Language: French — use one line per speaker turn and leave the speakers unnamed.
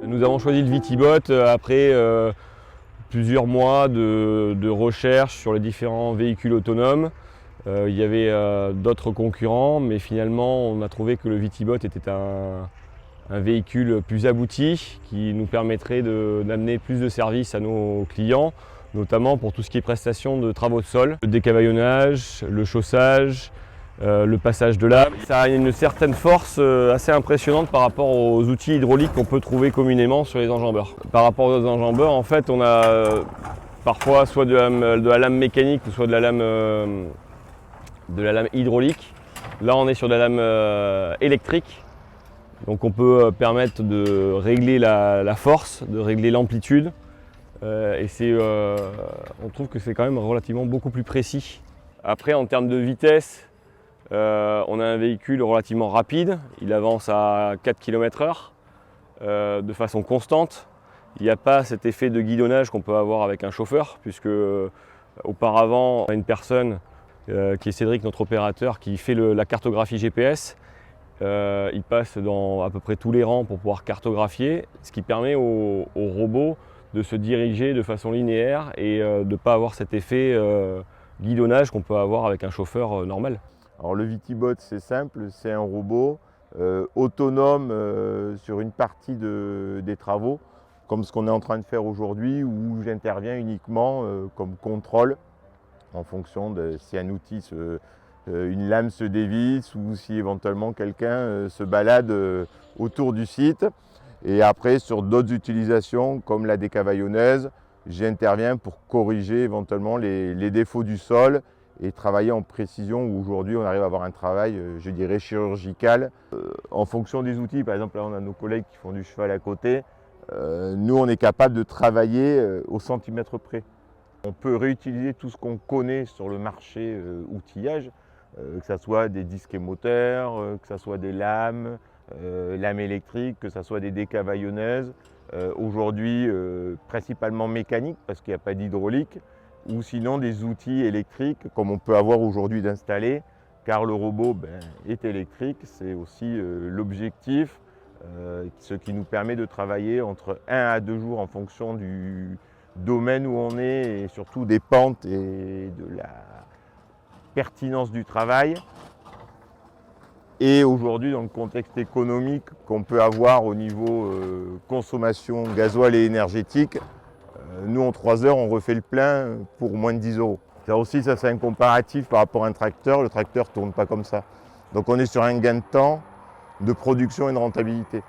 Nous avons choisi le Vitibot après plusieurs mois de recherche sur les différents véhicules autonomes. Il y avait d'autres concurrents, mais finalement on a trouvé que le Vitibot était un véhicule plus abouti qui nous permettrait d'amener plus de services à nos clients, notamment pour tout ce qui est prestations de travaux de sol, le décavaillonnage, le chaussage, le passage de lame. Ça a une certaine force assez impressionnante par rapport aux outils hydrauliques qu'on peut trouver communément sur les enjambeurs. Par rapport aux enjambeurs, en fait, on a parfois soit de la lame mécanique ou soit de la lame hydraulique. Là, on est sur de la lame électrique. Donc on peut permettre de régler la force, de régler l'amplitude. On trouve que c'est quand même relativement beaucoup plus précis. Après, en termes de vitesse, on a un véhicule relativement rapide. Il avance à 4 km/h de façon constante. Il n'y a pas cet effet de guidonnage qu'on peut avoir avec un chauffeur, puisque auparavant, on a une personne qui est Cédric, notre opérateur, qui fait la cartographie GPS. Il passe dans à peu près tous les rangs pour pouvoir cartographier, ce qui permet au robot de se diriger de façon linéaire et de ne pas avoir cet effet guidonnage qu'on peut avoir avec un chauffeur normal.
Alors le Vitibot, c'est simple, c'est un robot autonome sur une partie des travaux, comme ce qu'on est en train de faire aujourd'hui, où j'interviens uniquement comme contrôle en fonction de si un outil une lame se dévisse ou si éventuellement quelqu'un se balade autour du site. Et après, sur d'autres utilisations comme la décavaillonneuse, j'interviens pour corriger éventuellement les défauts du sol et travailler en précision, où aujourd'hui on arrive à avoir un travail, je dirais, chirurgical. En fonction des outils, par exemple là on a nos collègues qui font du cheval à côté, nous on est capable de travailler au centimètre près. On peut réutiliser tout ce qu'on connaît sur le marché outillage, que ce soit des disques émoteurs, que ce soit des lames électriques, que ce soit des décavaillonneuses, aujourd'hui principalement mécaniques parce qu'il n'y a pas d'hydraulique, ou sinon des outils électriques comme on peut avoir aujourd'hui d'installer, car le robot est électrique, c'est aussi l'objectif, ce qui nous permet de travailler entre 1 à 2 jours en fonction du domaine où on est et surtout des pentes et de la pertinence du travail. Et aujourd'hui, dans le contexte économique qu'on peut avoir au niveau consommation gasoil et énergétique, nous en 3 heures, on refait le plein pour moins de 10 €. Ça aussi, ça c'est un comparatif par rapport à un tracteur. Le tracteur ne tourne pas comme ça. Donc on est sur un gain de temps, de production et de rentabilité.